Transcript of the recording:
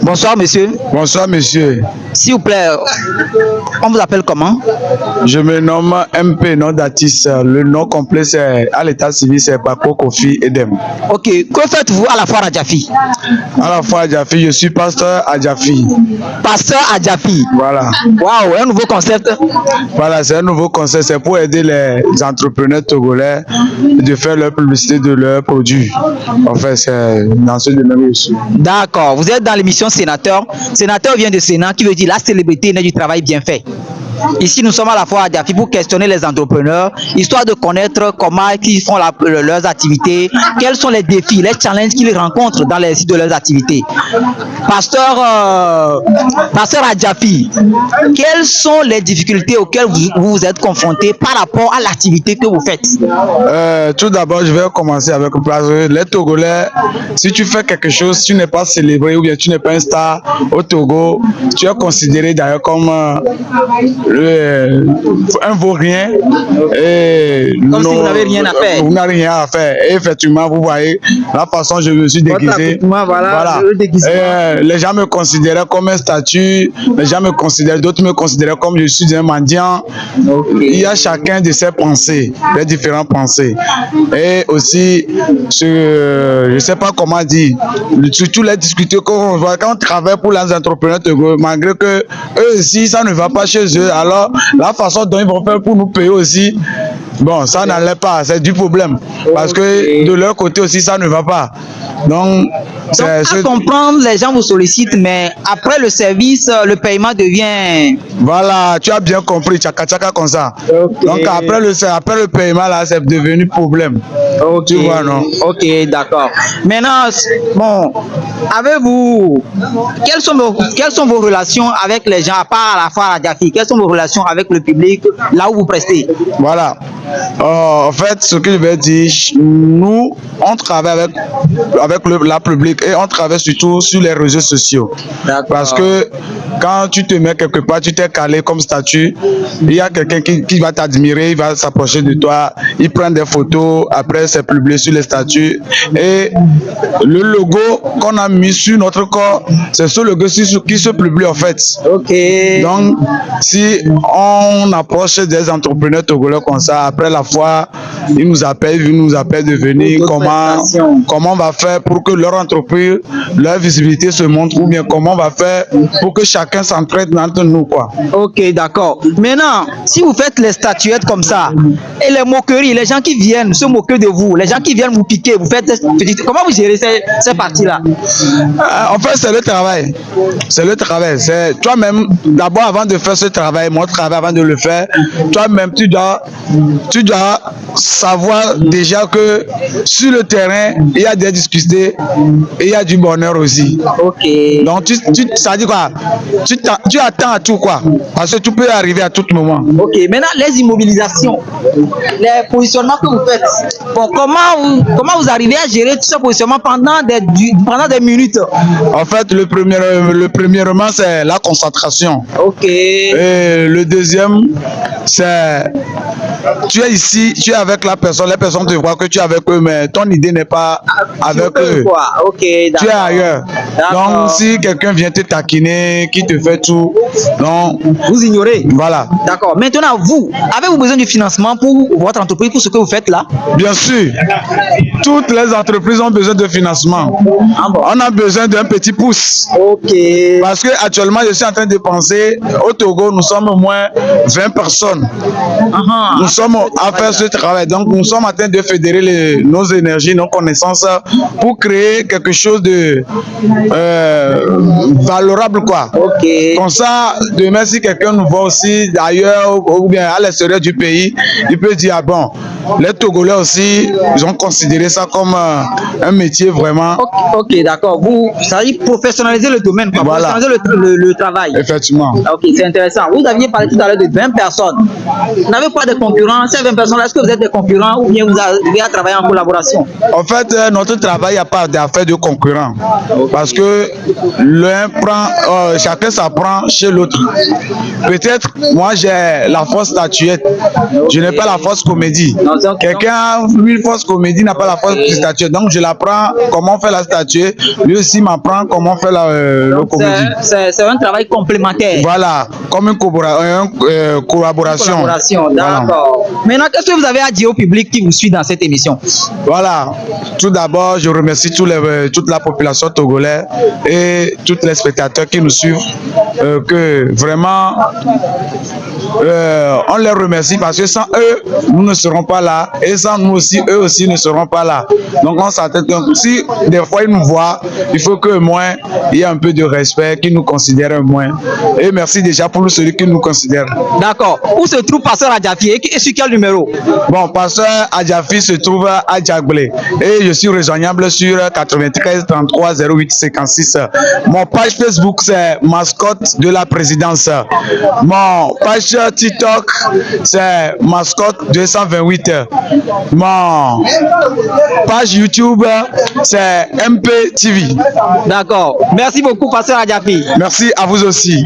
Bonsoir, monsieur. Bonsoir, monsieur. S'il vous plaît, on vous appelle comment? Je me nomme MP, nom d'artiste. Le nom complet, c'est à l'état civil, c'est Paco Kofi Edem. Ok, que faites-vous à la foire à Djafi? À la foire à Djafi, je suis pasteur à Djafi. Pasteur à Djafi. Voilà. Waouh, un nouveau concept. Voilà, c'est un nouveau concept. C'est pour aider les entrepreneurs togolais de faire leur publicité de leurs produits. En fait, c'est dans ce domaine aussi. D'accord. Vous êtes dans l'émission Sénateur. Sénateur vient de Sénat, qui veut dire la célébrité naît du travail bien fait. Ici, nous sommes à la fois à Djafi pour questionner les entrepreneurs, histoire de connaître comment ils font leurs activités, quels sont les défis, les challenges qu'ils rencontrent dans les sites de leurs activités. Pasteur à Djafi, quelles sont les difficultés auxquelles vous êtes confrontés par rapport à l'activité que vous faites? Tout d'abord, je vais commencer avec les Togolais. Si tu fais quelque chose, tu n'es pas célébré ou bien tu n'es pas un star au Togo, tu es considéré d'ailleurs comme un vaurien. Comme si vous n'avez rien à faire. Vous n'avez rien à faire. Et effectivement, vous voyez la façon dont je me suis déguisé. Voilà. Les gens me considéraient comme un statut. Les gens me considèrent, d'autres me considéraient comme je suis un mendiant. Okay. Il y a chacun de ses pensées, les différentes pensées. Et aussi, je ne sais pas comment dire, surtout les discussions qu'on voit quand on travaille pour les entrepreneurs, malgré que eux aussi, ça ne va pas chez eux. Alors, la façon dont ils vont faire pour nous payer aussi, bon, ça n'allait pas, c'est du problème. Parce que de leur côté aussi, ça ne va pas. Donc à comprendre, les gens vous sollicitent, mais après le service, le paiement devient... Voilà, tu as bien compris, tchaka comme ça. Okay. Donc après le paiement, là, c'est devenu problème. Okay. Tu vois, non? Ok, d'accord. Maintenant, bon, avez-vous... Quelles sont vos relations avec les gens, à part à la foire à Djafi? Quelles sont vos relations avec le public, là où vous prestez? Voilà. En fait, ce que je vais dire, nous, on travaille avec la public et on travaille surtout sur les réseaux sociaux. Parce que quand tu te mets quelque part, tu t'es calé comme statut, il y a quelqu'un qui va t'admirer, il va s'approcher de toi, il prend des photos, après c'est publié sur les statuts. Et le logo qu'on a mis sur notre corps, c'est ce logo qui se publie en fait. Ok. Donc, si on approche des entrepreneurs togolais comme ça, après la fois, ils nous appellent de venir, comment on va faire pour que leur entreprise, leur visibilité se montre, ou bien comment on va faire pour que chacun s'entraide entre nous, quoi. Ok, d'accord. Maintenant, si vous faites les statuettes comme ça, et les moqueries, les gens qui viennent se moquer de vous, les gens qui viennent vous piquer, vous faites comment vous gérez ces parties-là? En fait, c'est le travail. C'est le travail. C'est toi-même, d'abord, avant de faire ce travail, mon travail, avant de le faire, toi-même, tu dois savoir déjà que sur le terrain, il y a des difficultés et il y a du bonheur aussi. Ok. Donc, ça dit quoi? Tu attends à tout, quoi. Parce que tu peux arriver à tout moment. Ok. Maintenant, les immobilisations, les positionnements que vous faites, bon, comment vous arrivez à gérer tout ce positionnement pendant des minutes? En fait, le premièrement, c'est la concentration. Ok. Et le deuxième, c'est tu es ici, tu es avec la personne, les personnes te voient que tu es avec eux, mais ton idée n'est pas avec eux. Okay, tu es ailleurs. Donc, si quelqu'un vient te taquiner, qui te fait tout, donc vous ignorez. Voilà. D'accord. Maintenant, vous, avez-vous besoin du financement pour votre entreprise, pour ce que vous faites là? Bien sûr. Toutes les entreprises ont besoin de financement. Ah bon? On a besoin d'un petit pouce. Ok. Parce que actuellement, je suis en train de penser, au Togo, nous sommes au moins 20 personnes. Nous sommes à faire ce travail. Donc, nous sommes en train de fédérer nos énergies, nos connaissances pour créer quelque chose de valorable, quoi. Ok. Comme ça, demain, si quelqu'un nous voit aussi d'ailleurs ou bien à l'extérieur du pays, il peut dire, ah bon, les Togolais aussi, ils ont considéré ça comme un métier vraiment. Ok, d'accord. Vous, ça veut dire professionnaliser le domaine, quoi. Voilà. Professionnaliser le travail. Effectivement. Ok, c'est intéressant. Vous aviez parlé tout à l'heure de 20 personnes. Vous n'avez pas de concurrents concurrents, ces 20 personnes, est-ce que vous êtes des concurrents ou bien vous avez à travailler en collaboration? En fait, notre travail, il n'y a pas d'affaire de concurrents. Parce que l'un prend, chacun s'apprend chez l'autre. Peut-être, moi, j'ai la force statuette. Je n'ai pas la force comédie. Quelqu'un a une force comédie, n'a pas la force statuette. Donc, je l'apprends comment faire la statuette. Lui aussi m'apprend comment faire le comédie. C'est un travail complémentaire. Voilà, comme une collaboration. D'accord. Voilà. Maintenant, qu'est-ce que vous avez à dire au public qui vous suit dans cette émission? Voilà, tout d'abord, je remercie toute la population togolaise et tous les spectateurs qui nous suivent, que vraiment, on les remercie parce que sans eux, nous ne serons pas là et sans nous aussi, eux aussi ne seront pas là. Donc, on s'attend que si des fois ils nous voient, il faut que moins il y ait un peu de respect, qu'ils nous considèrent moins. Et merci déjà pour celui qui nous considère. D'accord. Où se trouve Pasteur Adjafi et sur quel numéro? Bon, Pasteur Adjafi se trouve à Djagbé et je suis rejoignable sur 93 33 08 56. Mon page Facebook, c'est Mascotte de la Présidence. Mon page TikTok, c'est Mascotte 228. Mon page YouTube, c'est MP TV. D'accord. Merci beaucoup, Pasteur Adjafi. Merci à vous aussi.